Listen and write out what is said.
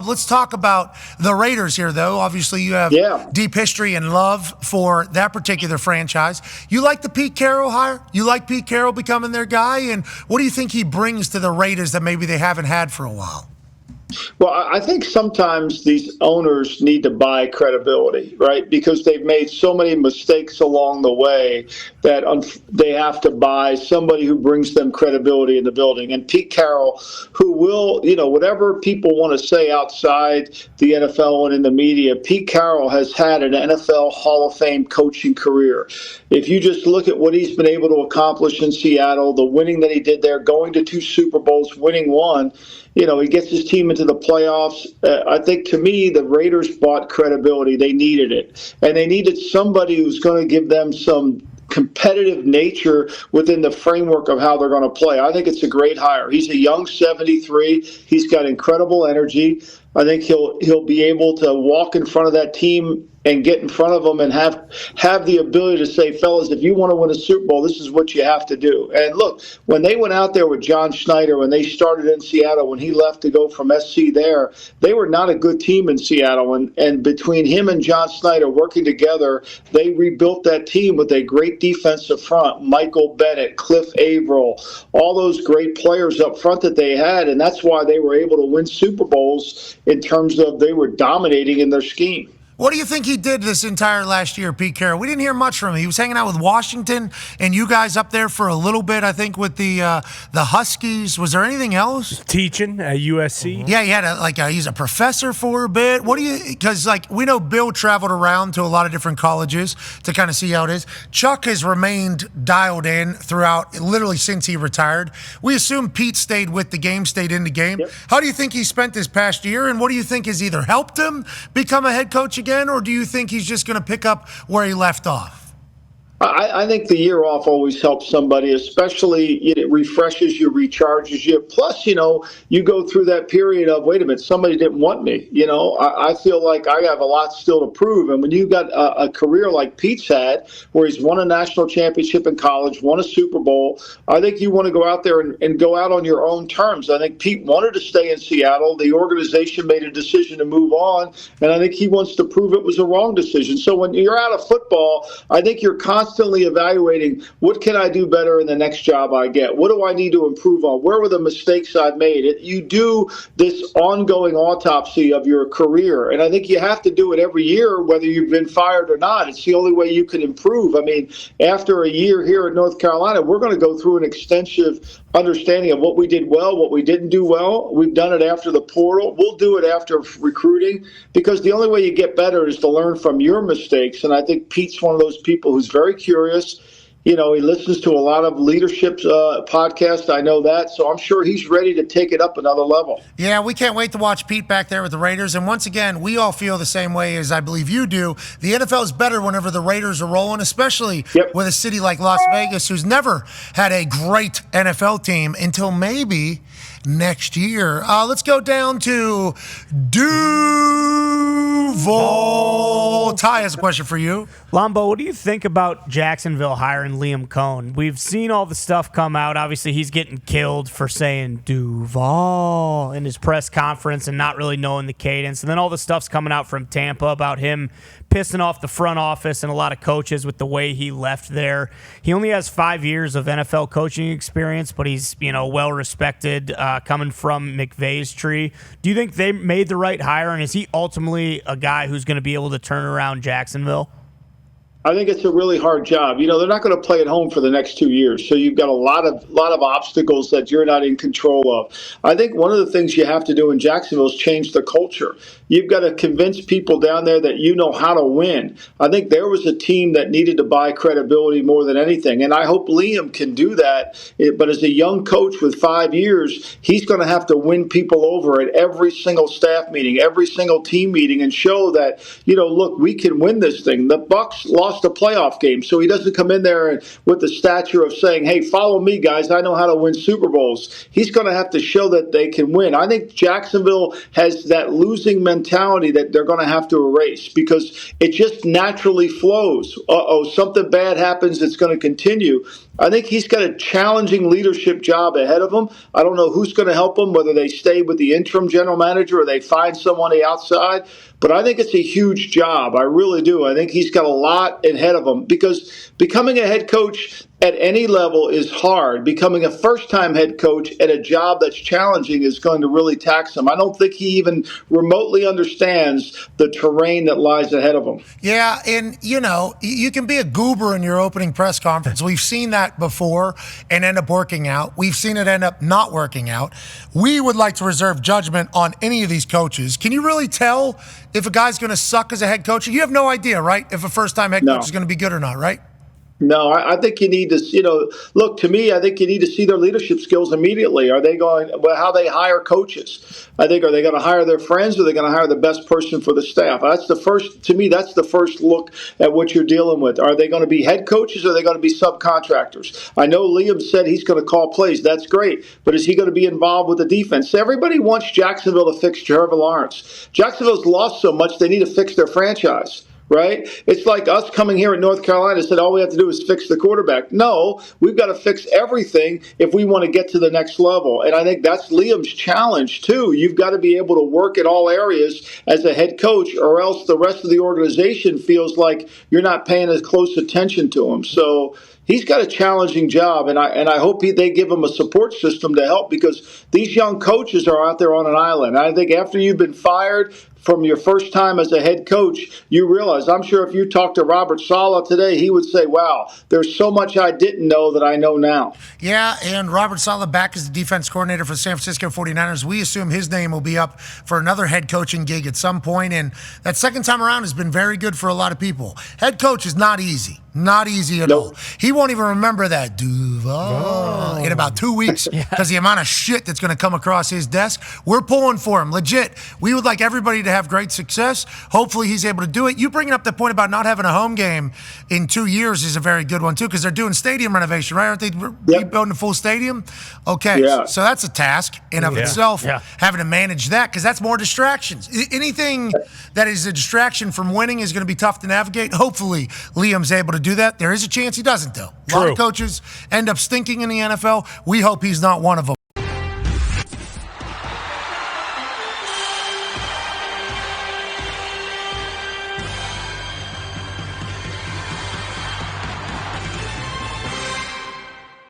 Let's talk about the Raiders here, though. Obviously, you have deep history and love for that particular franchise. You like the Pete Carroll hire? You like Pete Carroll becoming their guy? And what do you think he brings to the Raiders that maybe they haven't had for a while? Well, I think sometimes these owners need to buy credibility, right? Because they've made so many mistakes along the way that they have to buy somebody who brings them credibility in the building. And Pete Carroll, who will, whatever people want to say outside the NFL and in the media, Pete Carroll has had an NFL Hall of Fame coaching career. If you just look at what he's been able to accomplish in Seattle, the winning that he did there, going to 2 Super Bowls, winning one, he gets his team into the playoffs. I think, to me, the Raiders bought credibility. They needed it. And they needed somebody who's going to give them some competitive nature within the framework of how they're going to play. I think it's a great hire. He's a young 73. He's got incredible energy. I think he'll be able to walk in front of that team and get in front of them and have the ability to say, fellas, if you want to win a Super Bowl, this is what you have to do. And look, when they went out there with John Schneider, when they started in Seattle, when he left to go from SC there, they were not a good team in Seattle. And between him and John Schneider working together, they rebuilt that team with a great defensive front. Michael Bennett, Cliff Averill, all those great players up front that they had. And that's why they were able to win Super Bowls in terms of they were dominating in their scheme. What do you think he did this entire last year, Pete Carroll? We didn't hear much from him. He was hanging out with Washington and you guys up there for a little bit, I think, with the Huskies. Was there anything else? Teaching at USC. Yeah, he had he's a professor for a bit. Because we know Bill traveled around to a lot of different colleges to kind of see how it is. Chuck has remained dialed in throughout, literally since he retired. We assume Pete stayed with the game, stayed in the game. Yep. How do you think he spent this past year, and what do you think has either helped him become a head coach again, or do you think he's just going to pick up where he left off? I think the year off always helps somebody, especially it refreshes you, recharges you. Plus, you go through that period of, wait a minute, somebody didn't want me. I feel like I have a lot still to prove. And when you've got a career like Pete's had, where he's won a national championship in college, won a Super Bowl, I think you want to go out there and go out on your own terms. I think Pete wanted to stay in Seattle. The organization made a decision to move on, and I think he wants to prove it was a wrong decision. So when you're out of football, I think you're constantly evaluating, what can I do better in the next job I get? What do I need to improve on? Where were the mistakes I've made? You do this ongoing autopsy of your career, and I think you have to do it every year, whether you've been fired or not. It's the only way you can improve. I mean, after a year here at North Carolina, we're going to go through an extensive understanding of what we did well, what we didn't do well. We've done it after the portal. We'll do it after recruiting, because the only way you get better is to learn from your mistakes. And I think Pete's one of those people who's very curious. He listens to a lot of leadership podcasts. I know that. So I'm sure he's ready to take it up another level. Yeah, we can't wait to watch Pete back there with the Raiders. And once again, we all feel the same way as I believe you do. The NFL is better whenever the Raiders are rolling, especially with a city like Las Vegas, who's never had a great NFL team until maybe next year. Let's go down to Duval. Ty has a question for you. Lombo, what do you think about Jacksonville hiring Liam Coen? We've seen all the stuff come out. Obviously, he's getting killed for saying Duval in his press conference and not really knowing the cadence. And then all the stuff's coming out from Tampa about him pissing off the front office and a lot of coaches with the way he left there. He only has 5 years of NFL coaching experience, but he's, well respected coming from McVay's tree. Do you think they made the right hire, and is he ultimately a guy who's going to be able to turn around Jacksonville? I think it's a really hard job. They're not going to play at home for the next 2 years, so you've got a lot of obstacles that you're not in control of. I think one of the things you have to do in Jacksonville is change the culture. You've got to convince people down there that you know how to win. I think there was a team that needed to buy credibility more than anything, and I hope Liam can do that. But as a young coach with 5 years, he's going to have to win people over at every single staff meeting, every single team meeting, and show that, look, we can win this thing. The Bucs lost a playoff game, so he doesn't come in there with the stature of saying, hey, follow me, guys, I know how to win Super Bowls. He's going to have to show that they can win. I think Jacksonville has that losing mentality that they're going to have to erase, because it just naturally flows. Something bad happens, it's going to continue. I think he's got a challenging leadership job ahead of him. I don't know who's going to help him, whether they stay with the interim general manager or they find someone outside. But I think it's a huge job. I really do. I think he's got a lot ahead of him because becoming a head coach at any level is hard. Becoming a first-time head coach at a job that's challenging is going to really tax him. I don't think he even remotely understands the terrain that lies ahead of him. Yeah, and, you can be a goober in your opening press conference. We've seen that before and end up working out. We've seen it end up not working out. We would like to reserve judgment on any of these coaches. Can you really tell if a guy's going to suck as a head coach? You have no idea, right, if a first-time head coach is going to be good or not, right? No, I think you need to, look, to me, I think you need to see their leadership skills immediately. Are they how they hire coaches? Are they going to hire their friends or are they going to hire the best person for the staff? That's the first look at what you're dealing with. Are they going to be head coaches or are they going to be subcontractors? I know Liam said he's going to call plays. That's great. But is he going to be involved with the defense? Everybody wants Jacksonville to fix Trevor Lawrence. Jacksonville's lost so much, they need to fix their franchise. Right? It's like us coming here in North Carolina and said all we have to do is fix the quarterback. No, we've got to fix everything if we want to get to the next level. And I think that's Liam's challenge, too. You've got to be able to work in all areas as a head coach, or else the rest of the organization feels like you're not paying as close attention to him. So he's got a challenging job, and I hope they give him a support system to help, because these young coaches are out there on an island. I think after you've been fired from your first time as a head coach, you realize, I'm sure if you talked to Robert Saleh today, he would say, wow, there's so much I didn't know that I know now. Yeah, and Robert Saleh back as the defense coordinator for the San Francisco 49ers. We assume his name will be up for another head coaching gig at some point, and that second time around has been very good for a lot of people. Head coach is not easy. Not easy at all. He won't even remember that Duval in about 2 weeks because the amount of shit that's going to come across his desk. We're pulling for him. Legit. We would like everybody to have great success. Hopefully he's able to do it. You bringing up the point about not having a home game in 2 years is a very good one, too, because they're doing stadium renovation, right? Aren't they rebuilding a full stadium? Okay, so that's a task in of itself, having to manage that, because that's more distractions. Anything that is a distraction from winning is going to be tough to navigate. Hopefully Liam's able to do that. There is a chance he doesn't, though. A lot of coaches end up stinking in the NFL. We hope he's not one of them.